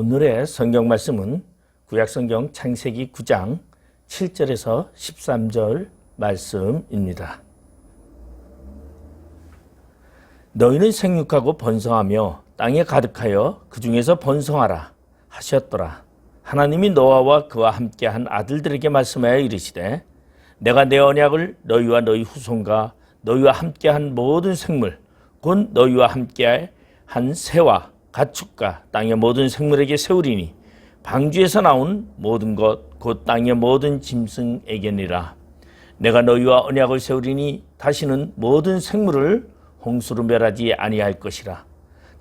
오늘의 성경 말씀은 구약성경 창세기 9장 7절에서 13절 말씀입니다. 너희는 생육하고 번성하며 땅에 가득하여 그 중에서 번성하라 하셨더라. 하나님이 노아와 그와 함께한 아들들에게 말씀하여 이르시되 내가 내 언약을 너희와 너희 후손과 너희와 함께한 모든 생물 곧 너희와 함께한 새와 가축과 땅의 모든 생물에게 세우리니 방주에서 나온 모든 것 곧 땅의 모든 짐승에게니라. 내가 너희와 언약을 세우리니 다시는 모든 생물을 홍수로 멸하지 아니할 것이라.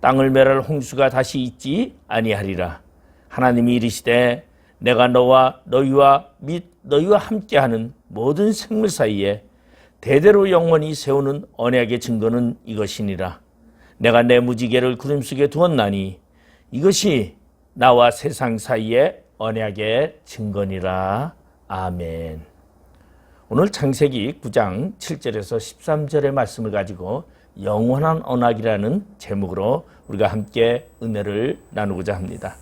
땅을 멸할 홍수가 다시 있지 아니하리라. 하나님이 이르시되 내가 너와 너희와 및 너희와 함께하는 모든 생물 사이에 대대로 영원히 세우는 언약의 증거는 이것이니라. 내가 내 무지개를 구름 속에 두었나니 이것이 나와 세상 사이의 언약의 증거니라. 아멘. 오늘 창세기 9장 7절에서 13절의 말씀을 가지고 영원한 언약이라는 제목으로 우리가 함께 은혜를 나누고자 합니다.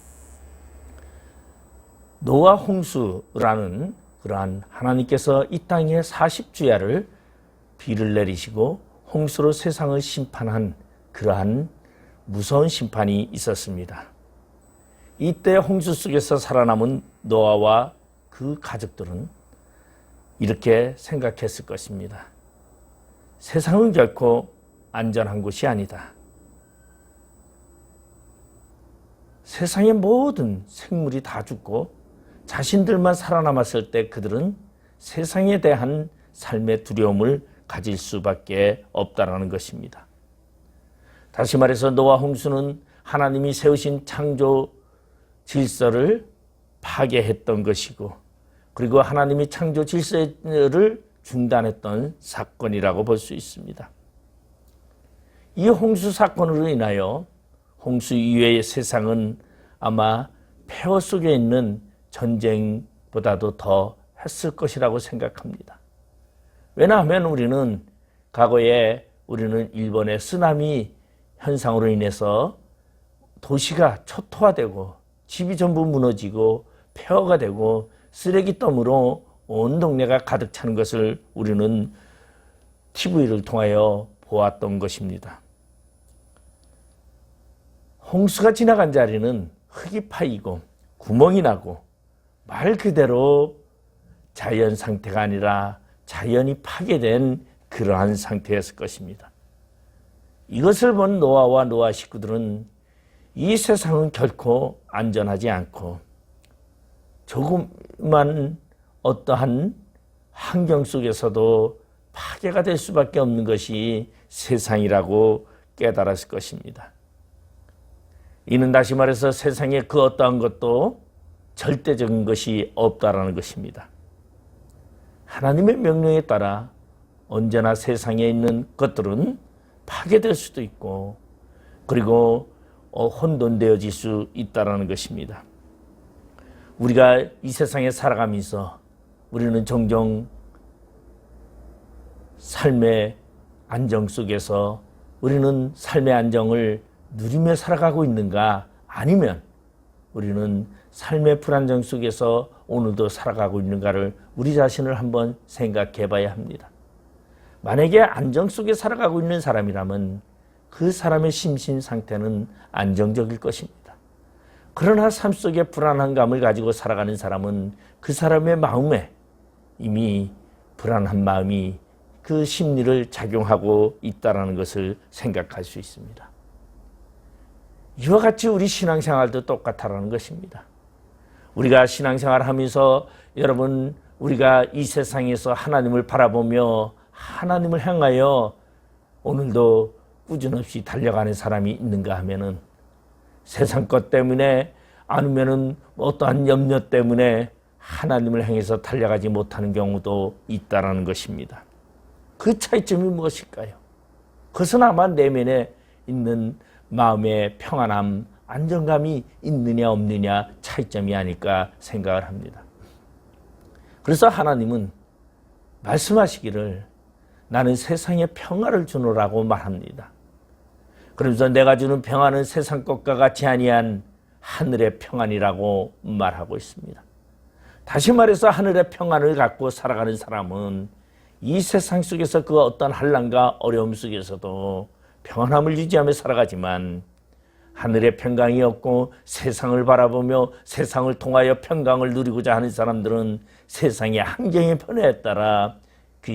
노아 홍수라는 그러한 하나님께서 이 땅에 40주야를 비를 내리시고 홍수로 세상을 심판한 그러한 무서운 심판이 있었습니다. 이때 홍수 속에서 살아남은 노아와 그 가족들은 이렇게 생각했을 것입니다. 세상은 결코 안전한 곳이 아니다. 세상의 모든 생물이 다 죽고 자신들만 살아남았을 때 그들은 세상에 대한 삶의 두려움을 가질 수밖에 없다라는 것입니다. 다시 말해서 노아 홍수는 하나님이 세우신 창조 질서를 파괴했던 것이고 그리고 하나님이 창조 질서를 중단했던 사건이라고 볼 수 있습니다. 이 홍수 사건으로 인하여 홍수 이후의 세상은 아마 폐허 속에 있는 전쟁보다도 더 했을 것이라고 생각합니다. 왜냐하면 우리는 과거에 일본의 쓰나미 현상으로 인해서 도시가 초토화되고 집이 전부 무너지고 폐허가 되고 쓰레기더미로 온 동네가 가득 차는 것을 우리는 TV를 통하여 보았던 것입니다. 홍수가 지나간 자리는 흙이 파이고 구멍이 나고 말 그대로 자연 상태가 아니라 자연이 파괴된 그러한 상태였을 것입니다. 이것을 본 노아와 노아 식구들은 이 세상은 결코 안전하지 않고 조금만 어떠한 환경 속에서도 파괴가 될 수밖에 없는 것이 세상이라고 깨달았을 것입니다. 이는 다시 말해서 세상에 그 어떠한 것도 절대적인 것이 없다라는 것입니다. 하나님의 명령에 따라 언제나 세상에 있는 것들은 파괴될 수도 있고 그리고 혼돈되어질 수 있다는 것입니다. 우리가 이 세상에 살아가면서 우리는 종종 삶의 안정 속에서 우리는 삶의 안정을 누리며 살아가고 있는가 아니면 우리는 삶의 불안정 속에서 오늘도 살아가고 있는가를 우리 자신을 한번 생각해 봐야 합니다. 만약에 안정 속에 살아가고 있는 사람이라면 그 사람의 심신 상태는 안정적일 것입니다. 그러나 삶 속에 불안한 감을 가지고 살아가는 사람은 그 사람의 마음에 이미 불안한 마음이 그 심리를 작용하고 있다는 것을 생각할 수 있습니다. 이와 같이 우리 신앙생활도 똑같다는 것입니다. 우리가 신앙생활을 하면서 여러분 우리가 이 세상에서 하나님을 바라보며 하나님을 향하여 오늘도 꾸준없이 달려가는 사람이 있는가 하면은 세상 것 때문에 아니면은 어떠한 염려 때문에 하나님을 향해서 달려가지 못하는 경우도 있다라는 것입니다. 그 차이점이 무엇일까요? 그것은 아마 내면에 있는 마음의 평안함, 안정감이 있느냐 없느냐 차이점이 아닐까 생각을 합니다. 그래서 하나님은 말씀하시기를 나는 세상에 평화를 주노라고 말합니다. 그러면서 내가 주는 평화는 세상 것과 같이 아니한 하늘의 평안이라고 말하고 있습니다. 다시 말해서 하늘의 평안을 갖고 살아가는 사람은 이 세상 속에서 그 어떤 환난과 어려움 속에서도 평안함을 유지하며 살아가지만, 하늘의 평강이 없고 세상을 바라보며 세상을 통하여 평강을 누리고자 하는 사람들은 세상의 환경의 변화에 따라 그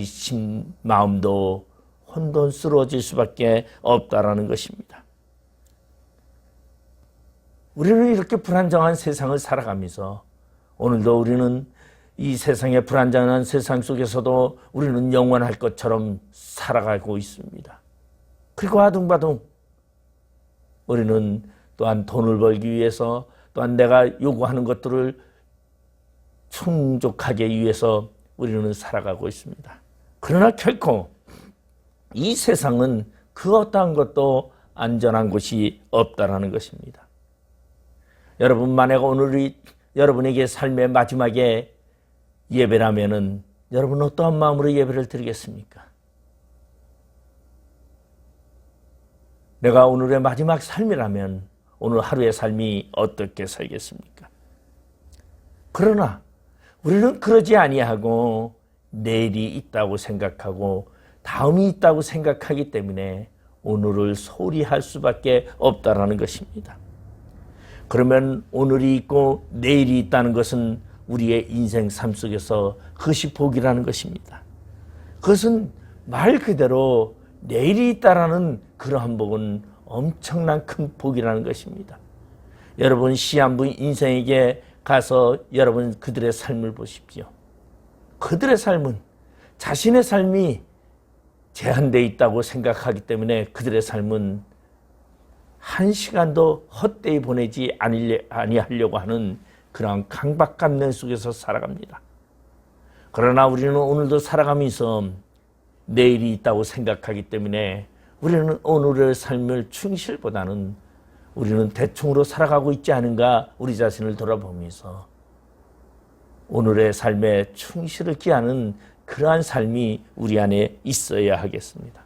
마음도 혼돈스러워질 수밖에 없다라는 것입니다. 우리는 이렇게 불안정한 세상을 살아가면서 오늘도 우리는 이 세상의 불안정한 세상 속에서도 우리는 영원할 것처럼 살아가고 있습니다. 그리고 아둥바둥 우리는 또한 돈을 벌기 위해서, 또한 내가 요구하는 것들을 충족하기 위해서 우리는 살아가고 있습니다. 그러나 결코 이 세상은 그 어떠한 것도 안전한 곳이 없다라는 것입니다. 여러분, 만약 오늘이 여러분에게 삶의 마지막에 예배라면은 여러분 어떠한 마음으로 예배를 드리겠습니까? 내가 오늘의 마지막 삶이라면 오늘 하루의 삶이 어떻게 살겠습니까? 그러나 우리는 그러지 아니하고 내일이 있다고 생각하고 다음이 있다고 생각하기 때문에 오늘을 소홀히 할 수밖에 없다라는 것입니다. 그러면 오늘이 있고 내일이 있다는 것은 우리의 인생 삶 속에서 그것이 복이라는 것입니다. 그것은 말 그대로 내일이 있다라는 그러한 복은 엄청난 큰 복이라는 것입니다. 여러분, 시한부 인생에게 가서 여러분 그들의 삶을 보십시오. 그들의 삶은 자신의 삶이 제한되어 있다고 생각하기 때문에 그들의 삶은 한 시간도 헛되이 보내지 아니하려고 하는 그런 강박관념 속에서 살아갑니다. 그러나 우리는 오늘도 살아가면서 내일이 있다고 생각하기 때문에 우리는 오늘의 삶을 충실보다는 우리는 대충으로 살아가고 있지 않은가 우리 자신을 돌아보면서 오늘의 삶에 충실을 기하는 그러한 삶이 우리 안에 있어야 하겠습니다.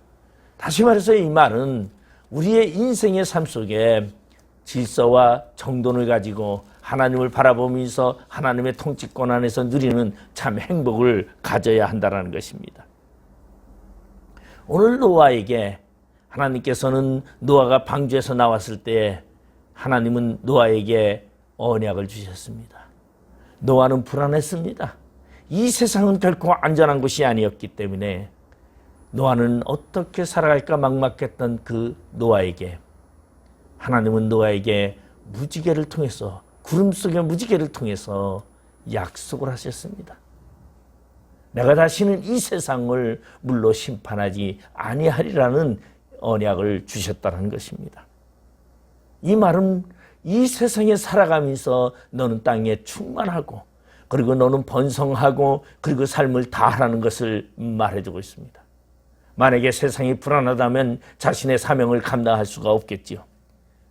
다시 말해서 이 말은 우리의 인생의 삶 속에 질서와 정돈을 가지고 하나님을 바라보면서 하나님의 통치권 안에서 누리는 참 행복을 가져야 한다는 것입니다. 오늘 노아에게 하나님께서는 노아가 방주에서 나왔을 때 하나님은 노아에게 언약을 주셨습니다. 노아는 불안했습니다. 이 세상은 결코 안전한 곳이 아니었기 때문에 노아는 어떻게 살아갈까 막막했던 그 노아에게 하나님은 노아에게 무지개를 통해서, 구름 속의 무지개를 통해서 약속을 하셨습니다. 내가 다시는 이 세상을 물로 심판하지 아니하리라는 언약을 주셨다는 것입니다. 이 말은 이 세상에 살아가면서 너는 땅에 충만하고 그리고 너는 번성하고 그리고 삶을 다하라는 것을 말해주고 있습니다. 만약에 세상이 불안하다면 자신의 사명을 감당할 수가 없겠지요.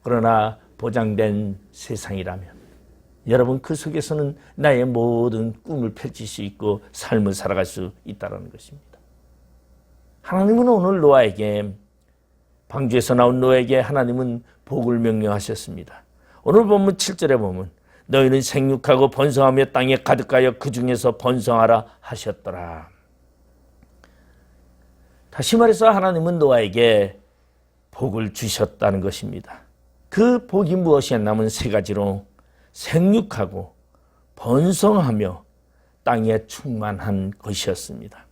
그러나 보장된 세상이라면 여러분 그 속에서는 나의 모든 꿈을 펼칠 수 있고 삶을 살아갈 수 있다는 것입니다. 하나님은 오늘 노아에게, 방주에서 나온 노아에게 하나님은 복을 명령하셨습니다. 오늘 본문 7절에 보면 너희는 생육하고 번성하며 땅에 가득하여 그 중에서 번성하라 하셨더라. 다시 말해서 하나님은 노아에게 복을 주셨다는 것입니다. 그 복이 무엇이었냐면 세 가지로 생육하고 번성하며 땅에 충만한 것이었습니다.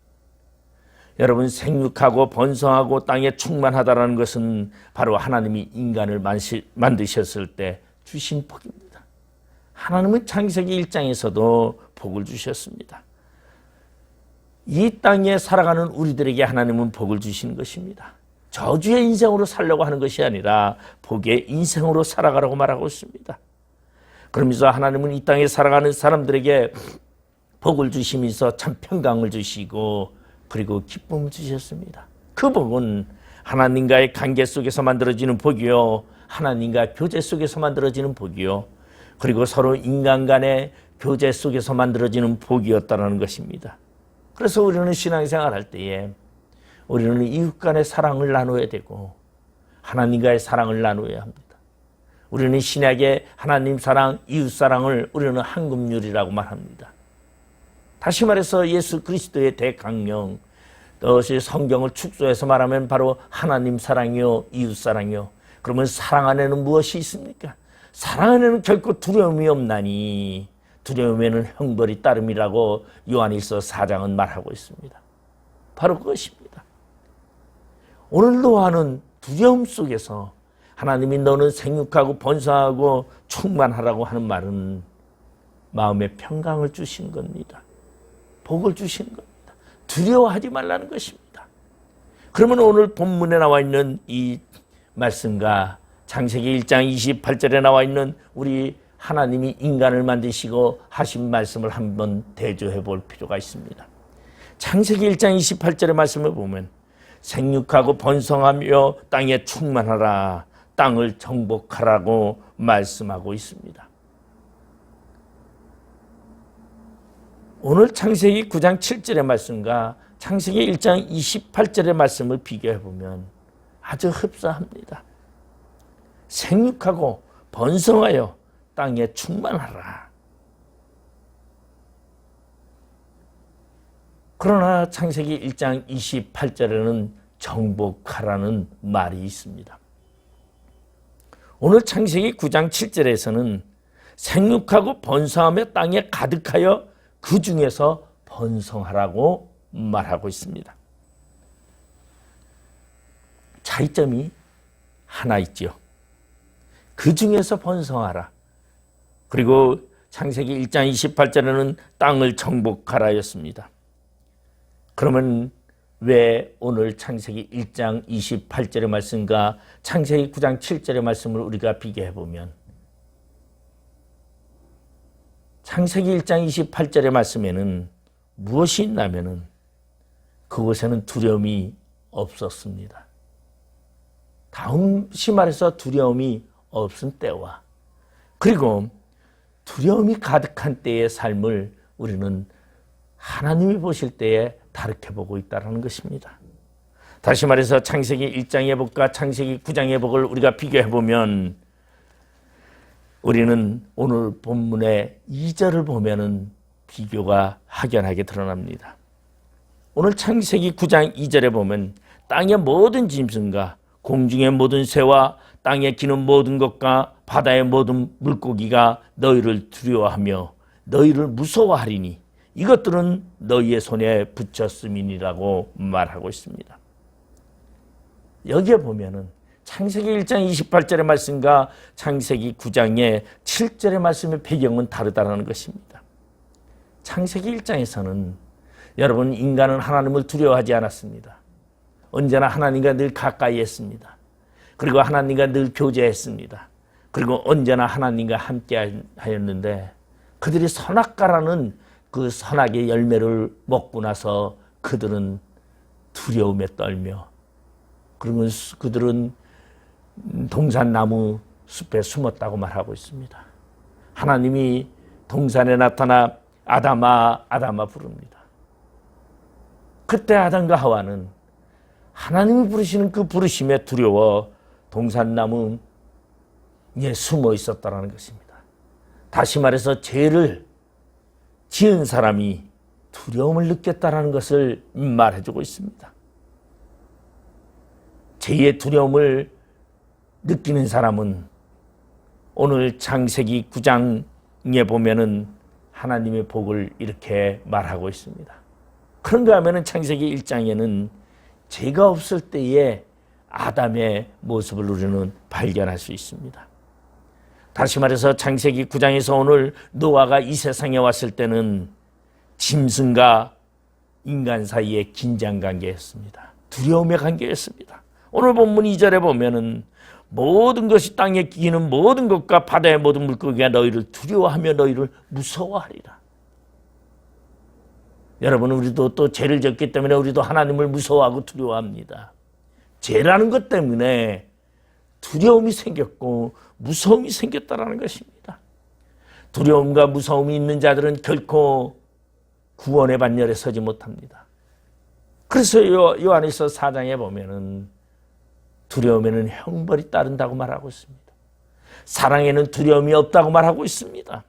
여러분, 생육하고 번성하고 땅에 충만하다는 것은 바로 하나님이 인간을 만드셨을 때 주신 복입니다. 하나님은 창세기 1장에서도 복을 주셨습니다. 이 땅에 살아가는 우리들에게 하나님은 복을 주시는 것입니다. 저주의 인생으로 살려고 하는 것이 아니라 복의 인생으로 살아가라고 말하고 있습니다. 그러면서 하나님은 이 땅에 살아가는 사람들에게 복을 주시면서 참 평강을 주시고 그리고 기쁨을 주셨습니다. 그 복은 하나님과의 관계 속에서 만들어지는 복이요, 하나님과 교제 속에서 만들어지는 복이요, 그리고 서로 인간 간의 교제 속에서 만들어지는 복이었다는 것입니다. 그래서 우리는 신앙생활 할 때에 우리는 이웃 간의 사랑을 나누어야 되고 하나님과의 사랑을 나누어야 합니다. 우리는 신약의 하나님 사랑, 이웃 사랑을 우리는 황금률이라고 말합니다. 다시 말해서 예수 그리스도의 대강령, 그것이 성경을 축소해서 말하면 바로 하나님 사랑이요, 이웃 사랑이요. 그러면 사랑 안에는 무엇이 있습니까? 사랑 안에는 결코 두려움이 없나니 두려움에는 형벌이 따름이라고 요한일서 4장은 말하고 있습니다. 바로 그것입니다. 오늘도 하는 두려움 속에서 하나님이 너는 생육하고 번성하고 충만하라고 하는 말은 마음의 평강을 주신 겁니다. 복을 주신 겁니다. 두려워하지 말라는 것입니다. 그러면 오늘 본문에 나와 있는 이 말씀과 창세기 1장 28절에 나와 있는 우리 하나님이 인간을 만드시고 하신 말씀을 한번 대조해 볼 필요가 있습니다. 창세기 1장 28절의 말씀을 보면 생육하고 번성하며 땅에 충만하라, 땅을 정복하라고 말씀하고 있습니다. 오늘 창세기 9장 7절의 말씀과 창세기 1장 28절의 말씀을 비교해 보면 아주 흡사합니다. 생육하고 번성하여 땅에 충만하라. 그러나 창세기 1장 28절에는 정복하라는 말이 있습니다. 오늘 창세기 9장 7절에서는 생육하고 번성하며 땅에 가득하여 그 중에서 번성하라고 말하고 있습니다. 차이점이 하나 있죠. 그 중에서 번성하라. 그리고 창세기 1장 28절에는 땅을 정복하라였습니다. 그러면 왜 오늘 창세기 1장 28절의 말씀과 창세기 9장 7절의 말씀을 우리가 비교해 보면 창세기 1장 28절의 말씀에는 무엇이 있냐면은 그곳에는 두려움이 없었습니다. 다시 말해서 두려움이 없은 때와 그리고 두려움이 가득한 때의 삶을 우리는 하나님이 보실 때에 다르게 보고 있다는 것입니다. 다시 말해서 창세기 1장의 복과 창세기 9장의 복을 우리가 비교해 보면 우리는 오늘 본문의 2절을 보면은 비교가 확연하게 드러납니다. 오늘 창세기 9장 2절에 보면 땅의 모든 짐승과 공중의 모든 새와 땅에 기는 모든 것과 바다의 모든 물고기가 너희를 두려워하며 너희를 무서워하리니 이것들은 너희의 손에 붙였음이니라고 말하고 있습니다. 여기에 보면은 창세기 1장 28절의 말씀과 창세기 9장의 7절의 말씀의 배경은 다르다는 것입니다. 창세기 1장에서는 여러분 인간은 하나님을 두려워하지 않았습니다. 언제나 하나님과 늘 가까이 했습니다. 그리고 하나님과 늘 교제했습니다. 그리고 언제나 하나님과 함께 하였는데 그들이 선악과라는 그 선악의 열매를 먹고 나서 그들은 두려움에 떨며 그러면 그들은 동산나무 숲에 숨었다고 말하고 있습니다. 하나님이 동산에 나타나 아담아 아담아 부릅니다. 그때 아담과 하와는 하나님이 부르시는 그 부르심에 두려워 동산나무에 숨어 있었다는 것입니다. 다시 말해서 죄를 지은 사람이 두려움을 느꼈다는 것을 말해주고 있습니다. 죄의 두려움을 느끼는 사람은 오늘 창세기 9장에 보면은 하나님의 복을 이렇게 말하고 있습니다. 그런가 하면은 창세기 1장에는 죄가 없을 때의 아담의 모습을 우리는 발견할 수 있습니다. 다시 말해서 창세기 9장에서 오늘 노아가 이 세상에 왔을 때는 짐승과 인간 사이의 긴장 관계였습니다. 두려움의 관계였습니다. 오늘 본문 2절에 보면은 모든 것이 땅에 기는 모든 것과 바다의 모든 물고기가 너희를 두려워하며 너희를 무서워하리라. 여러분 우리도 또 죄를 졌기 때문에 우리도 하나님을 무서워하고 두려워합니다. 죄라는 것 때문에 두려움이 생겼고 무서움이 생겼다는 것입니다. 두려움과 무서움이 있는 자들은 결코 구원의 반열에 서지 못합니다. 그래서 요한일서 4장에 보면은 두려움에는 형벌이 따른다고 말하고 있습니다. 사랑에는 두려움이 없다고 말하고 있습니다.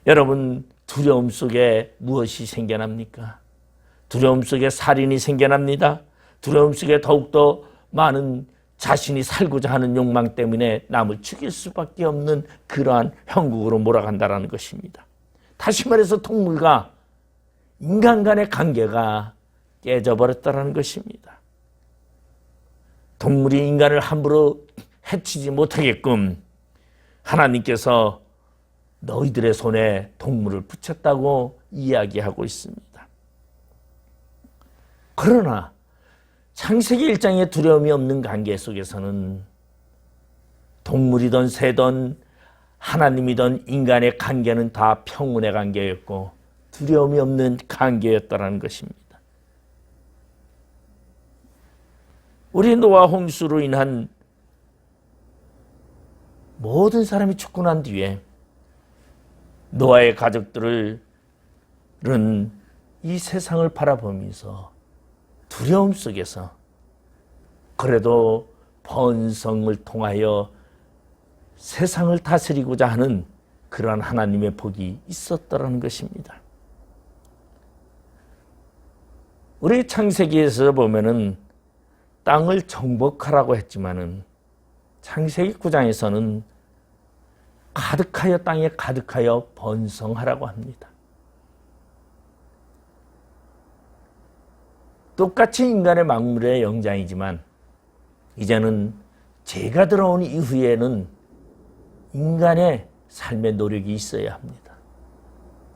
여러분, 두려움 속에 무엇이 생겨납니까? 두려움 속에 살인이 생겨납니다. 두려움 속에 더욱더 많은 자신이 살고자 하는 욕망 때문에 남을 죽일 수밖에 없는 그러한 형국으로 몰아간다는 것입니다. 다시 말해서 동물과 인간 간의 관계가 깨져버렸다는 것입니다. 동물이 인간을 함부로 해치지 못하게끔 하나님께서 너희들의 손에 동물을 붙였다고 이야기하고 있습니다. 그러나 창세기 1장에 두려움이 없는 관계 속에서는 동물이든 새든 하나님이든 인간의 관계는 다 평온의 관계였고 두려움이 없는 관계였다는 것입니다. 우리 노아 홍수로 인한 모든 사람이 죽고 난 뒤에 노아의 가족들은 이 세상을 바라보면서 두려움 속에서 그래도 번성을 통하여 세상을 다스리고자 하는 그러한 하나님의 복이 있었다는 것입니다. 우리 창세기에서 보면은 땅을 정복하라고 했지만은 창세기 9장에서는 가득하여 땅에 가득하여 번성하라고 합니다. 똑같이 인간의 만물의 영장이지만 이제는 죄가 들어온 이후에는 인간의 삶의 노력이 있어야 합니다.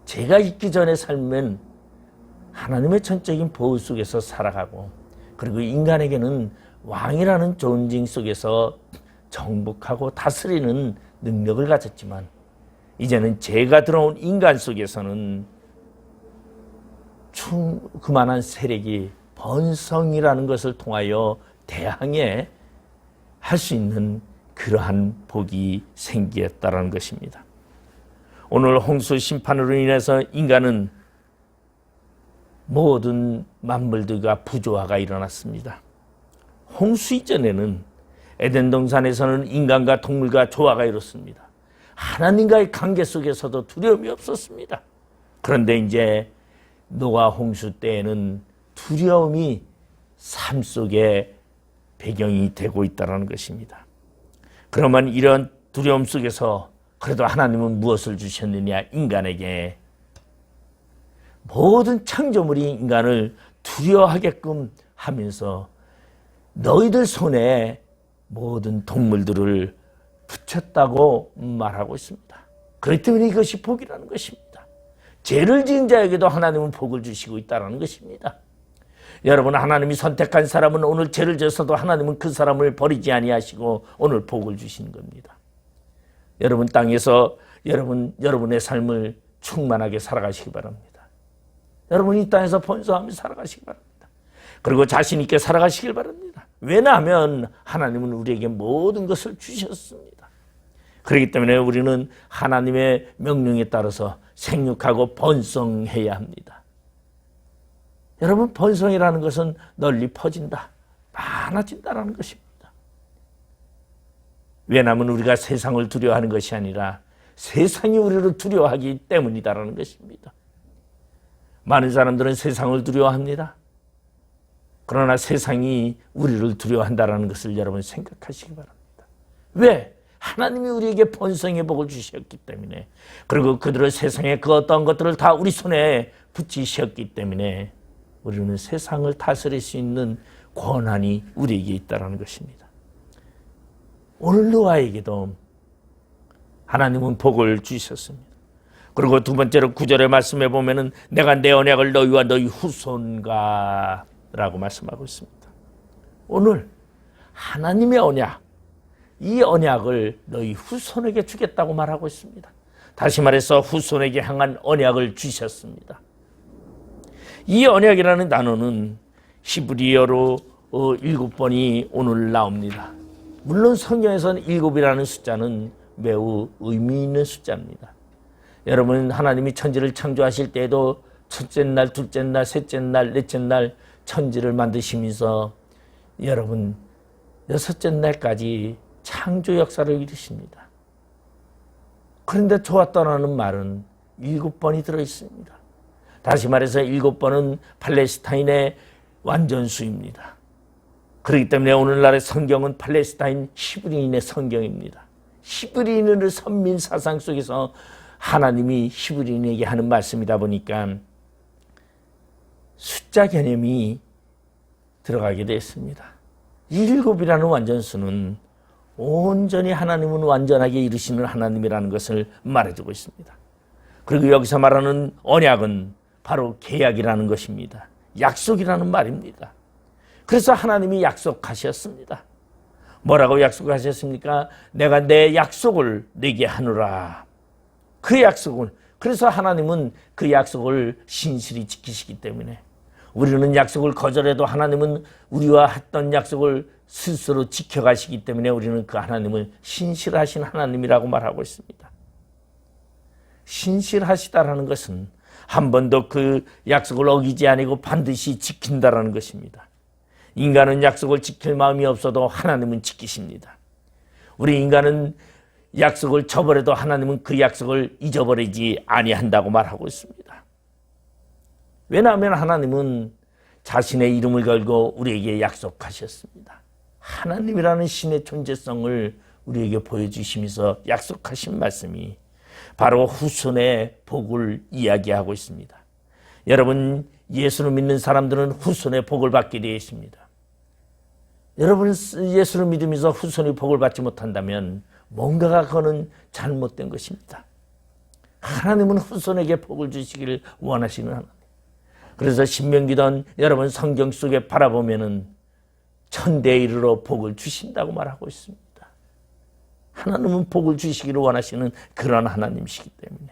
죄가 있기 전의 삶은 하나님의 전적인 보호 속에서 살아가고 그리고 인간에게는 왕이라는 존재 속에서 정복하고 다스리는 능력을 가졌지만 이제는 죄가 들어온 인간 속에서는 그만한 세력이 번성이라는 것을 통하여 대항해 할 수 있는 그러한 복이 생겼다는 것입니다. 오늘 홍수 심판으로 인해서 인간은 모든 만물들과 부조화가 일어났습니다. 홍수 이전에는 에덴 동산에서는 인간과 동물과 조화가 이뤘습니다. 하나님과의 관계 속에서도 두려움이 없었습니다. 그런데 이제 노아 홍수 때에는 두려움이 삶 속에 배경이 되고 있다는 것입니다. 그러면 이런 두려움 속에서 그래도 하나님은 무엇을 주셨느냐? 인간에게 모든 창조물이 인간을 두려워하게끔 하면서 너희들 손에 모든 동물들을 붙였다고 말하고 있습니다. 그렇기 때문에 이것이 복이라는 것입니다. 죄를 지은 자에게도 하나님은 복을 주시고 있다는 것입니다. 여러분, 하나님이 선택한 사람은 오늘 죄를 져서도 하나님은 그 사람을 버리지 아니하시고 오늘 복을 주시는 겁니다. 여러분 땅에서 여러분의 삶을 충만하게 살아가시기 바랍니다. 여러분 이 땅에서 번성하며 살아가시기 바랍니다. 그리고 자신 있게 살아가시길 바랍니다. 왜냐하면 하나님은 우리에게 모든 것을 주셨습니다. 그렇기 때문에 우리는 하나님의 명령에 따라서 생육하고 번성해야 합니다. 여러분, 번성이라는 것은 널리 퍼진다, 많아진다라는 것입니다. 왜냐하면 우리가 세상을 두려워하는 것이 아니라 세상이 우리를 두려워하기 때문이다라는 것입니다. 많은 사람들은 세상을 두려워합니다. 그러나 세상이 우리를 두려워한다는 것을 여러분 생각하시기 바랍니다. 왜? 하나님이 우리에게 번성의 복을 주셨기 때문에, 그리고 그들을 세상의 그 어떤 것들을 다 우리 손에 붙이셨기 때문에 우리는 세상을 다스릴 수 있는 권한이 우리에게 있다는 것입니다. 오늘 노아에게도 하나님은 복을 주셨습니다. 그리고 두 번째로 9절의 말씀에 보면은 내가 내 언약을 너희와 너희 후손과 라고 말씀하고 있습니다. 오늘 하나님의 언약, 이 언약을 너희 후손에게 주겠다고 말하고 있습니다. 다시 말해서 후손에게 향한 언약을 주셨습니다. 이 언약이라는 단어는 히브리어로 7번이 오늘 나옵니다. 물론 성경에서는 7이라는 숫자는 매우 의미 있는 숫자입니다. 여러분, 하나님이 천지를 창조하실 때에도 첫째 날, 둘째 날, 셋째 날, 넷째 날 천지를 만드시면서 여러분 6째 날까지 창조 역사를 이루십니다. 그런데 좋았다라는 말은 7번이 들어있습니다. 다시 말해서 7번은 팔레스타인의 완전수입니다. 그렇기 때문에 오늘날의 성경은 팔레스타인 히브리인의 성경입니다. 히브리인의 선민 사상 속에서 하나님이 히브리인에게 하는 말씀이다 보니까 숫자 개념이 들어가게 됐습니다. 7이라는 완전수는 온전히 하나님은 완전하게 이루시는 하나님이라는 것을 말해주고 있습니다. 그리고 여기서 말하는 언약은 바로 계약이라는 것입니다. 약속이라는 말입니다. 그래서 하나님이 약속하셨습니다. 뭐라고 약속하셨습니까? 내가 내 약속을 내게 하노라. 그 약속을, 그래서 하나님은 그 약속을 신실히 지키시기 때문에 우리는 약속을 거절해도 하나님은 우리와 했던 약속을 스스로 지켜가시기 때문에 우리는 그 하나님을 신실하신 하나님이라고 말하고 있습니다. 신실하시다라는 것은 한 번도 그 약속을 어기지 아니고 반드시 지킨다라는 것입니다. 인간은 약속을 지킬 마음이 없어도 하나님은 지키십니다. 우리 인간은 약속을 저버려도 하나님은 그 약속을 잊어버리지 아니한다고 말하고 있습니다. 왜냐하면 하나님은 자신의 이름을 걸고 우리에게 약속하셨습니다. 하나님이라는 신의 존재성을 우리에게 보여주시면서 약속하신 말씀이 바로 후손의 복을 이야기하고 있습니다. 여러분, 예수를 믿는 사람들은 후손의 복을 받게 되어 있습니다. 여러분, 예수를 믿으면서 후손의 복을 받지 못한다면 뭔가가 그거는 잘못된 것입니다. 하나님은 후손에게 복을 주시기를 원하시는 하나님. 그래서 신명기던 여러분 성경 속에 바라보면은 천대에 이르러 복을 주신다고 말하고 있습니다. 하나님은 복을 주시기를 원하시는 그런 하나님이시기 때문에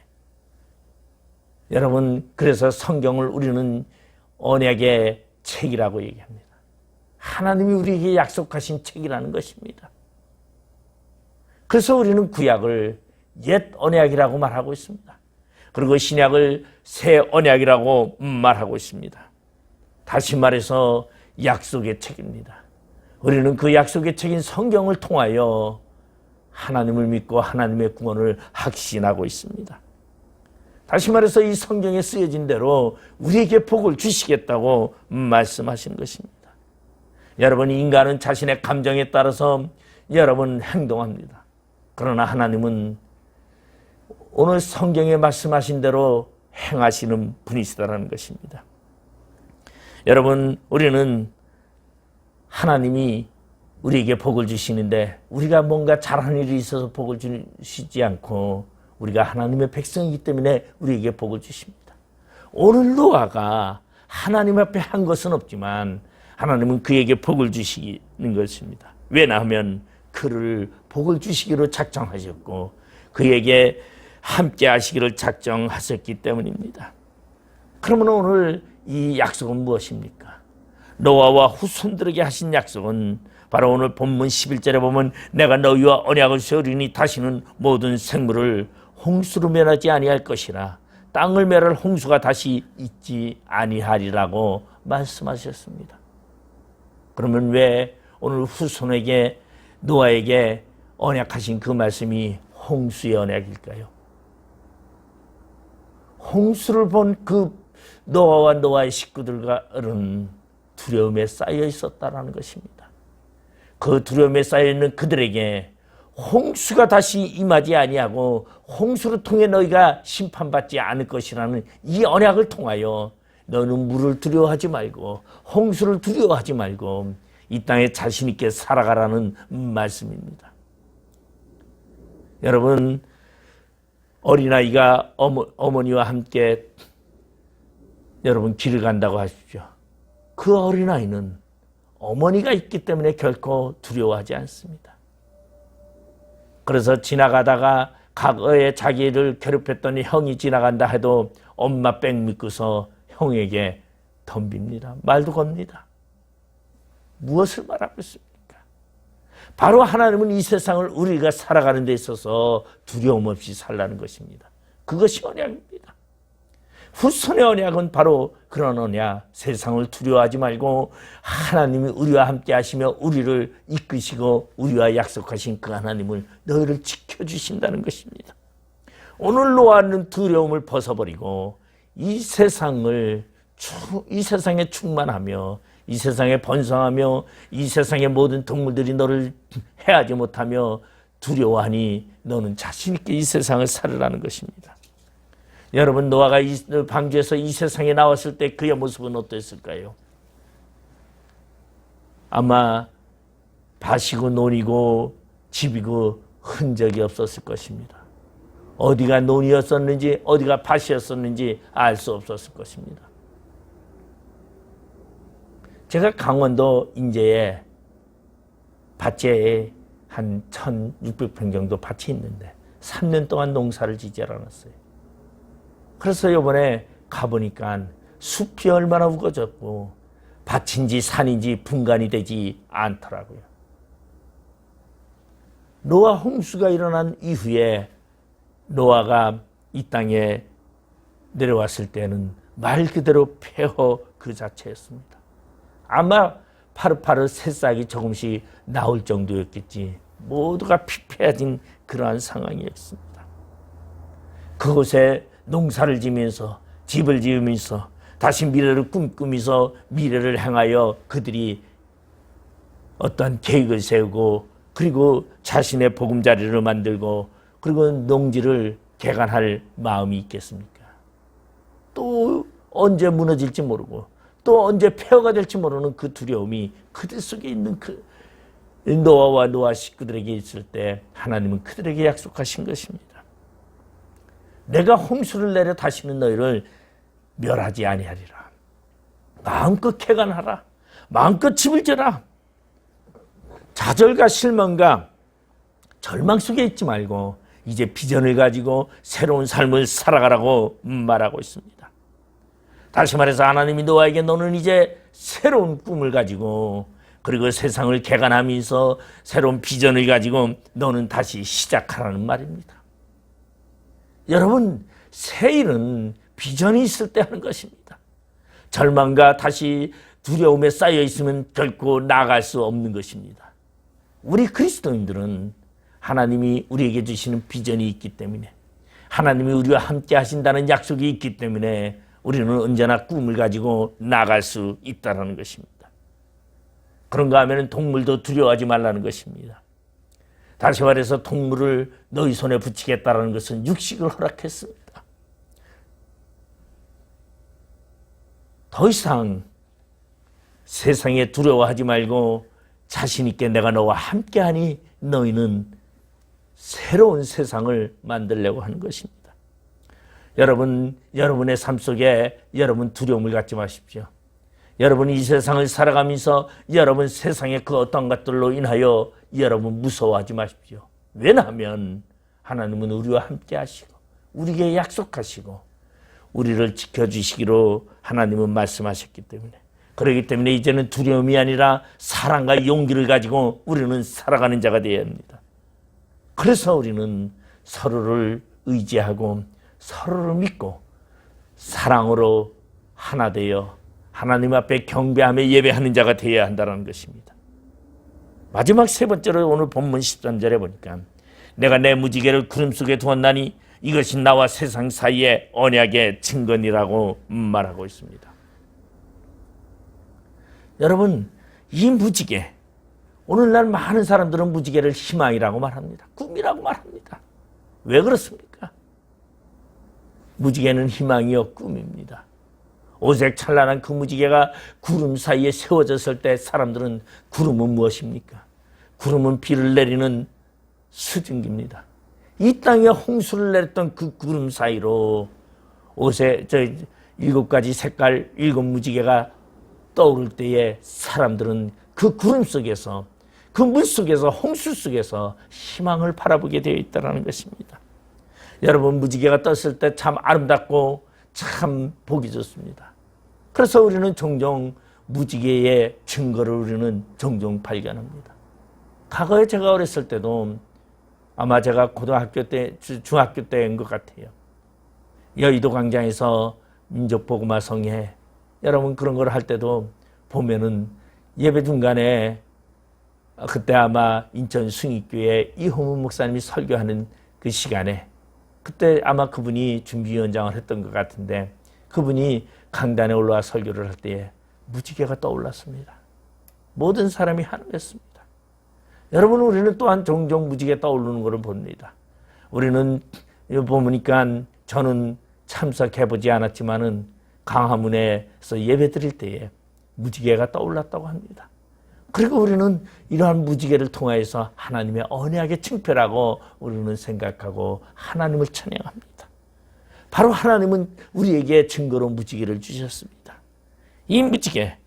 여러분, 그래서 성경을 우리는 언약의 책이라고 얘기합니다. 하나님이 우리에게 약속하신 책이라는 것입니다. 그래서 우리는 구약을 옛 언약이라고 말하고 있습니다. 그리고 신약을 새 언약이라고 말하고 있습니다. 다시 말해서 약속의 책입니다. 우리는 그 약속의 책인 성경을 통하여 하나님을 믿고 하나님의 구원을 확신하고 있습니다. 다시 말해서 이 성경에 쓰여진 대로 우리에게 복을 주시겠다고 말씀하시는 것입니다. 여러분, 인간은 자신의 감정에 따라서 여러분 행동합니다. 그러나 하나님은 오늘 성경에 말씀하신 대로 행하시는 분이시다라는 것입니다. 여러분, 우리는 하나님이 우리에게 복을 주시는데 우리가 뭔가 잘하는 일이 있어서 복을 주시지 않고 우리가 하나님의 백성이기 때문에 우리에게 복을 주십니다. 오늘 노아가 하나님 앞에 한 것은 없지만 하나님은 그에게 복을 주시는 것입니다. 왜냐하면 그를 복을 주시기로 작정하셨고 그에게 함께 하시기를 작정하셨기 때문입니다. 그러면 오늘 이 약속은 무엇입니까? 노아와 후손들에게 하신 약속은 바로 오늘 본문 11절에 보면 내가 너희와 언약을 세우리니 다시는 모든 생물을 홍수로 멸하지 아니할 것이라 땅을 멸할 홍수가 다시 있지 아니하리라고 말씀하셨습니다. 그러면 왜 오늘 후손에게 노아에게 언약하신 그 말씀이 홍수의 언약일까요? 홍수를 본 그 노아와 노아의 식구들과는 두려움에 쌓여 있었다라는 것입니다. 그 두려움에 쌓여 있는 그들에게 홍수가 다시 임하지 아니하고 홍수를 통해 너희가 심판받지 않을 것이라는 이 언약을 통하여 너는 물을 두려워하지 말고 홍수를 두려워하지 말고 이 땅에 자신 있게 살아가라는 말씀입니다. 여러분, 어린아이가 어머니와 함께 여러분 길을 간다고 하십시오. 그 어린아이는 어머니가 있기 때문에 결코 두려워하지 않습니다. 그래서 지나가다가 과거에 자기를 괴롭혔던 형이 지나간다 해도 엄마 백 믿고서 형에게 덤빕니다. 말도 겁니다. 무엇을 말하고 있습니까? 바로 하나님은 이 세상을 우리가 살아가는 데 있어서 두려움 없이 살라는 것입니다. 그것이 언약입니다. 후손의 언약은 바로 그런 언약, 세상을 두려워하지 말고 하나님이 우리와 함께 하시며 우리를 이끄시고 우리와 약속하신 그 하나님을 너희를 지켜주신다는 것입니다. 오늘 노아는 두려움을 벗어버리고 이 세상에 충만하며 이 세상에 번성하며 이 세상의 모든 동물들이 너를 해하지 못하며 두려워하니 너는 자신 있게 이 세상을 살으라는 것입니다. 여러분, 노아가 방주에서 이 세상에 나왔을 때 그의 모습은 어땠을까요? 아마 밭이고 논이고 집이고 흔적이 없었을 것입니다. 어디가 논이었었는지 어디가 밭이었었는지 알 수 없었을 것입니다. 제가 강원도 인제에 밭에 한 1,600평 정도 밭이 있는데 3년 동안 농사를 지지 않았어요. 그래서 이번에 가보니까 숲이 얼마나 우거졌고 밭인지 산인지 분간이 되지 않더라고요. 노아 홍수가 일어난 이후에 노아가 이 땅에 내려왔을 때는 말 그대로 폐허 그 자체였습니다. 아마 파릇파릇 새싹이 조금씩 나올 정도였겠지 모두가 피폐해진 그러한 상황이었습니다. 그곳에 농사를 지면서 집을 지으면서 다시 미래를 꿈꾸면서 미래를 향하여 그들이 어떠한 계획을 세우고 그리고 자신의 보금자리를 만들고 그리고 농지를 개간할 마음이 있겠습니까? 또 언제 무너질지 모르고 또 언제 폐허가 될지 모르는 그 두려움이 그들 속에 있는 그 노아와 노아 식구들에게 있을 때 하나님은 그들에게 약속하신 것입니다. 내가 홍수를 내려 다시는 너희를 멸하지 아니하리라. 마음껏 개간하라. 마음껏 집을 지어라. 좌절과 실망과 절망 속에 있지 말고 이제 비전을 가지고 새로운 삶을 살아가라고 말하고 있습니다. 다시 말해서 하나님이 노아에게 너는 이제 새로운 꿈을 가지고 그리고 세상을 개간하면서 새로운 비전을 가지고 너는 다시 시작하라는 말입니다. 여러분, 새 일은 비전이 있을 때 하는 것입니다. 절망과 다시 두려움에 쌓여 있으면 결코 나아갈 수 없는 것입니다. 우리 그리스도인들은 하나님이 우리에게 주시는 비전이 있기 때문에 하나님이 우리와 함께 하신다는 약속이 있기 때문에 우리는 언제나 꿈을 가지고 나아갈 수 있다는 것입니다. 그런가 하면 동물도 두려워하지 말라는 것입니다. 다시 말해서 동물을 너희 손에 붙이겠다는 것은 육식을 허락했습니다. 더 이상 세상에 두려워하지 말고 자신 있게 내가 너와 함께하니 너희는 새로운 세상을 만들려고 하는 것입니다. 여러분, 여러분의 삶 속에 여러분 두려움을 갖지 마십시오. 여러분 이 세상을 살아가면서 여러분 세상의 그 어떤 것들로 인하여 여러분 무서워하지 마십시오. 왜냐하면 하나님은 우리와 함께 하시고 우리에게 약속하시고 우리를 지켜주시기로 하나님은 말씀하셨기 때문에 그렇기 때문에 이제는 두려움이 아니라 사랑과 용기를 가지고 우리는 살아가는 자가 되어야 합니다. 그래서 우리는 서로를 의지하고 서로를 믿고 사랑으로 하나 되어 하나님 앞에 경배하며 예배하는 자가 되어야 한다는 것입니다. 마지막 세 번째로 오늘 본문 13절에 보니까 내가 내 무지개를 구름 속에 두었나니 이것이 나와 세상 사이의 언약의 증거니라고 말하고 있습니다. 여러분, 이 무지개, 오늘날 많은 사람들은 무지개를 희망이라고 말합니다. 꿈이라고 말합니다. 왜 그렇습니까? 무지개는 희망이요 꿈입니다. 오색 찬란한 그 무지개가 구름 사이에 세워졌을 때 사람들은 구름은 무엇입니까? 구름은 비를 내리는 수증기입니다. 이 땅에 홍수를 내렸던 그 구름 사이로 일곱 가지 색깔 일곱 무지개가 떠오를 때에 사람들은 그 구름 속에서 그 물 속에서 홍수 속에서 희망을 바라보게 되어 있다는 것입니다. 여러분 무지개가 떴을 때 참 아름답고 참 보기 좋습니다. 그래서 우리는 종종 무지개의 증거를 우리는 종종 발견합니다. 과거에 제가 어렸을 때도 아마 제가 고등학교 때, 중학교 때인 것 같아요. 여의도 광장에서 민족복음화성회 여러분 그런 걸 할 때도 보면은 예배 중간에 그때 아마 인천 숭익교회 이호문 목사님이 설교하는 그 시간에 그때 아마 그분이 준비위원장을 했던 것 같은데 그분이 강단에 올라와 설교를 할 때에 무지개가 떠올랐습니다. 모든 사람이 환호했습니다. 여러분, 우리는 또한 종종 무지개 떠오르는 것을 봅니다. 우리는 보니까 저는 참석해보지 않았지만은 강화문에서 예배 드릴 때에 무지개가 떠올랐다고 합니다. 그리고 우리는 이러한 무지개를 통하여서 하나님의 언약의 층표라고 우리는 생각하고 하나님을 찬양합니다. 바로 하나님은 우리에게 증거로 무지개를 주셨습니다. 이 무지개,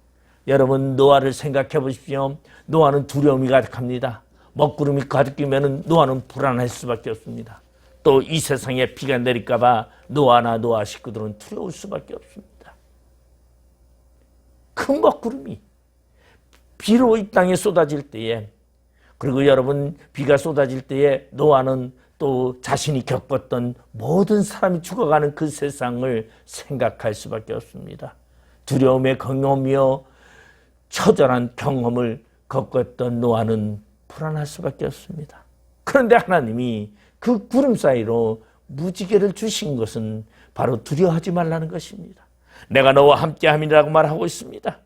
여러분 노아를 생각해 보십시오. 노아는 두려움이 가득합니다. 먹구름이 가득이면 노아는 불안할 수밖에 없습니다. 또 이 세상에 비가 내릴까 봐 노아나 노아 식구들은 두려울 수밖에 없습니다. 큰 먹구름이 비로 이 땅에 쏟아질 때에, 그리고 여러분 비가 쏟아질 때에 노아는 또 자신이 겪었던 모든 사람이 죽어가는 그 세상을 생각할 수밖에 없습니다. 두려움의 경험이요 처절한 경험을 겪었던 노아는 불안할 수밖에 없습니다. 그런데 하나님이 그 구름 사이로 무지개를 주신 것은 바로 두려워하지 말라는 것입니다. 내가 너와 함께함이라고 말하고 있습니다.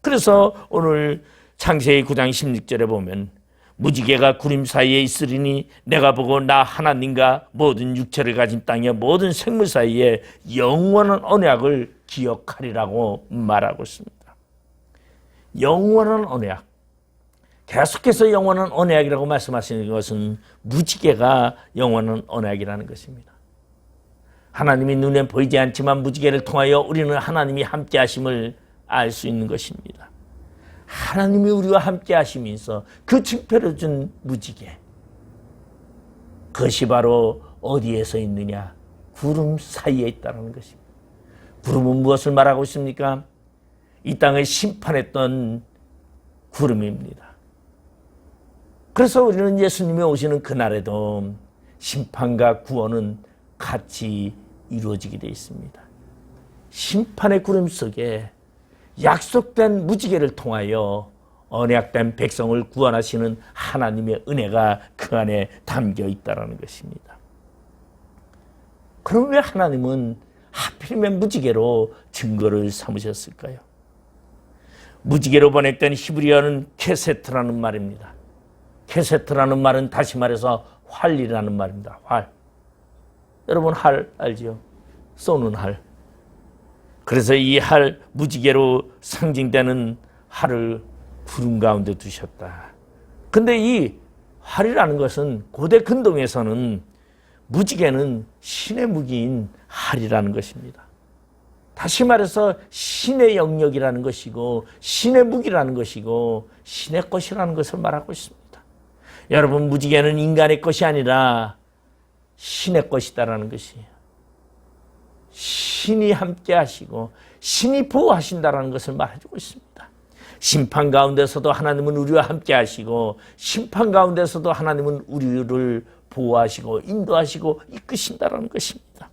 그래서 오늘 창세기 9장 16절에 보면 무지개가 구름 사이에 있으리니 내가 보고 나 하나님과 모든 육체를 가진 땅의 모든 생물 사이에 영원한 언약을 기억하리라고 말하고 있습니다. 영원한 언약. 계속해서 영원한 언약이라고 말씀하시는 것은 무지개가 영원한 언약이라는 것입니다. 하나님이 눈에 보이지 않지만 무지개를 통하여 우리는 하나님이 함께 하심을 알 수 있는 것입니다. 하나님이 우리와 함께 하시면서 그 증표를 준 무지개, 그것이 바로 어디에서 있느냐? 구름 사이에 있다는 것입니다. 구름은 무엇을 말하고 있습니까? 이 땅을 심판했던 구름입니다. 그래서 우리는 예수님이 오시는 그날에도 심판과 구원은 같이 이루어지게 되어 있습니다. 심판의 구름 속에 약속된 무지개를 통하여 언약된 백성을 구원하시는 하나님의 은혜가 그 안에 담겨 있다는 것입니다. 그럼 왜 하나님은 하필이면 무지개로 증거를 삼으셨을까요? 무지개로 번역된 히브리어는 케세트라는 말입니다. 케세트라는 말은 다시 말해서 활이라는 말입니다. 활. 여러분 활 알죠? 쏘는 활. 그래서 이 활, 무지개로 상징되는 활을 구름 가운데 두셨다. 근데 이 활이라는 것은 고대 근동에서는 무지개는 신의 무기인 활이라는 것입니다. 다시 말해서 신의 영역이라는 것이고 신의 무기라는 것이고 신의 것이라는 것을 말하고 있습니다. 여러분, 무지개는 인간의 것이 아니라 신의 것이다라는 것이에요. 신이 함께 하시고 신이 보호하신다라는 것을 말해주고 있습니다. 심판 가운데서도 하나님은 우리와 함께 하시고 심판 가운데서도 하나님은 우리를 보호하시고 인도하시고 이끄신다라는 것입니다.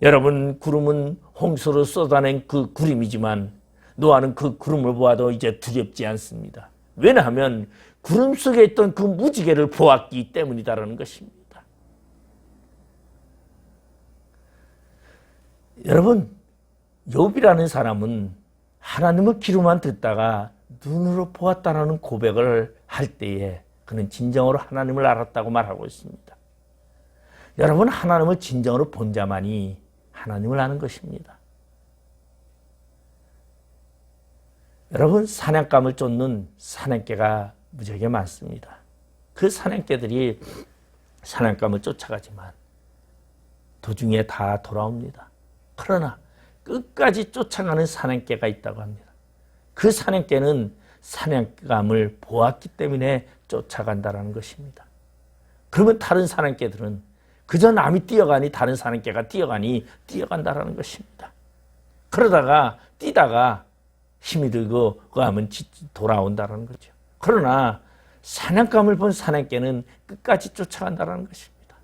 여러분, 구름은 홍수로 쏟아낸 그 구름이지만 노아는 그 구름을 보아도 이제 두렵지 않습니다. 왜냐하면 구름 속에 있던 그 무지개를 보았기 때문이다라는 것입니다. 여러분, 욥이라는 사람은 하나님의 귀로만 듣다가 눈으로 보았다라는 고백을 할 때에 그는 진정으로 하나님을 알았다고 말하고 있습니다. 여러분, 하나님을 진정으로 본 자만이 하나님을 아는 것입니다. 여러분, 사냥감을 쫓는 사냥개가 무지하게 많습니다. 그 사냥개들이 사냥감을 쫓아가지만 도중에 다 돌아옵니다. 그러나 끝까지 쫓아가는 사냥개가 있다고 합니다. 그 사냥개는 사냥감을 보았기 때문에 쫓아간다는 것입니다. 그러면 다른 사냥개들은 그저 남이 뛰어가니 다른 사냥개가 뛰어간다는 것입니다. 그러다가 뛰다가 힘이 들고 그 하면 돌아온다는 거죠. 그러나 사냥감을 본 사냥개는 끝까지 쫓아간다는 것입니다.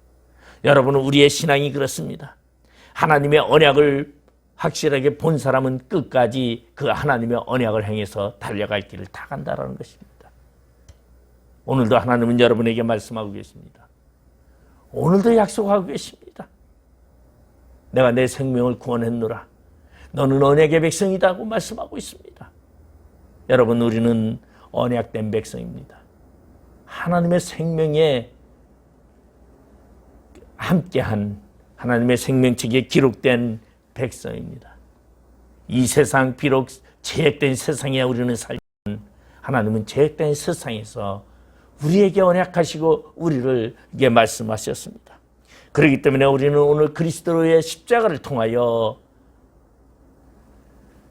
여러분은 우리의 신앙이 그렇습니다. 하나님의 언약을 확실하게 본 사람은 끝까지 그 하나님의 언약을 행해서 달려갈 길을 다 간다는 것입니다. 오늘도 하나님은 여러분에게 말씀하고 계십니다. 오늘도 약속하고 계십니다. 내가 내 생명을 구원했노라. 너는 언약의 백성이다고 말씀하고 있습니다. 여러분, 우리는 언약된 백성입니다. 하나님의 생명에 함께한 하나님의 생명책에 기록된 백성입니다. 이 세상, 비록 죄악된 세상에 우리는 살지만 하나님은 죄악된 세상에서 우리에게 언약하시고 우리를 이게 말씀하셨습니다. 그렇기 때문에 우리는 오늘 그리스도의 십자가를 통하여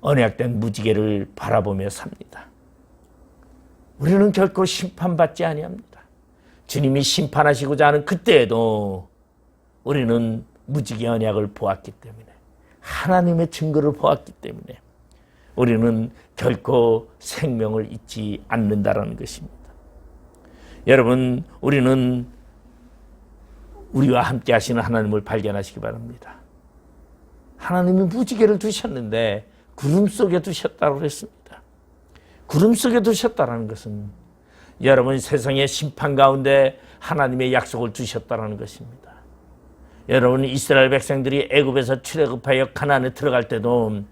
언약된 무지개를 바라보며 삽니다. 우리는 결코 심판받지 아니합니다. 주님이 심판하시고자 하는 그때에도 우리는 무지개 언약을 보았기 때문에, 하나님의 증거를 보았기 때문에 우리는 결코 생명을 잊지 않는다라는 것입니다. 여러분, 우리는 우리와 함께 하시는 하나님을 발견하시기 바랍니다. 하나님이 무지개를 두셨는데 구름 속에 두셨다고 그랬습니다. 구름 속에 두셨다는 것은 여러분, 세상의 심판 가운데 하나님의 약속을 주셨다는 것입니다. 여러분, 이스라엘 백성들이 애굽에서 출애굽하여 가나안에 들어갈 때도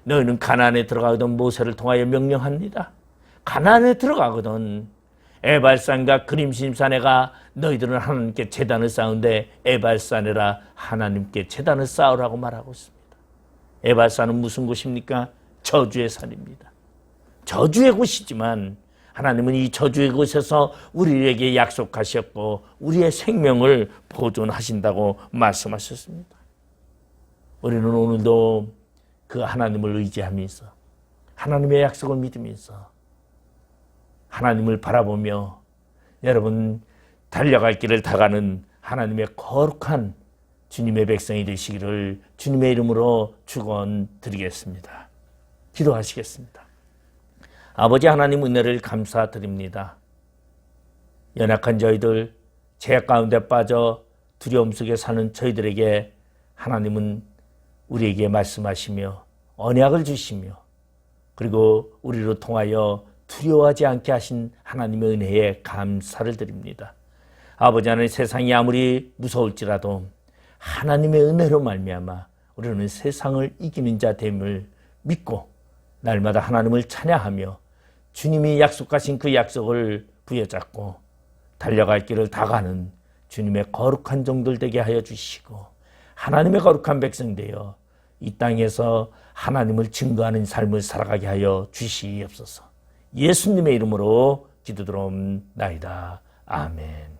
너희는 가나안에 들어가거든 모세를 통하여 명령합니다. 가나안에 들어가거든 에발산과 그림심산에가 너희들은 하나님께 제단을 쌓은데 에발산에라 하나님께 제단을 쌓으라고 말하고 있습니다. 에발산은 무슨 곳입니까? 저주의 산입니다. 저주의 곳이지만 하나님은 이 저주의 곳에서 우리에게 약속하셨고 우리의 생명을 보존하신다고 말씀하셨습니다. 우리는 오늘도 그 하나님을 의지하면서 하나님의 약속을 믿으면서 하나님을 바라보며 여러분, 달려갈 길을 다가는 하나님의 거룩한 주님의 백성이 되시기를 주님의 이름으로 축원드리겠습니다. 기도하시겠습니다. 아버지 하나님, 은혜를 감사드립니다. 연약한 저희들, 죄악 가운데 빠져 두려움 속에 사는 저희들에게 하나님은 우리에게 말씀하시며 언약을 주시며 그리고 우리로 통하여 두려워하지 않게 하신 하나님의 은혜에 감사를 드립니다. 아버지 하나님, 세상이 아무리 무서울지라도 하나님의 은혜로 말미암아 우리는 세상을 이기는 자 됨을 믿고 날마다 하나님을 찬양하며 주님이 약속하신 그 약속을 부여잡고 달려갈 길을 다가는 주님의 거룩한 종들 되게 하여 주시고 하나님의 거룩한 백성 되어 이 땅에서 하나님을 증거하는 삶을 살아가게 하여 주시옵소서. 예수님의 이름으로 기도드리옵나이다. 아멘.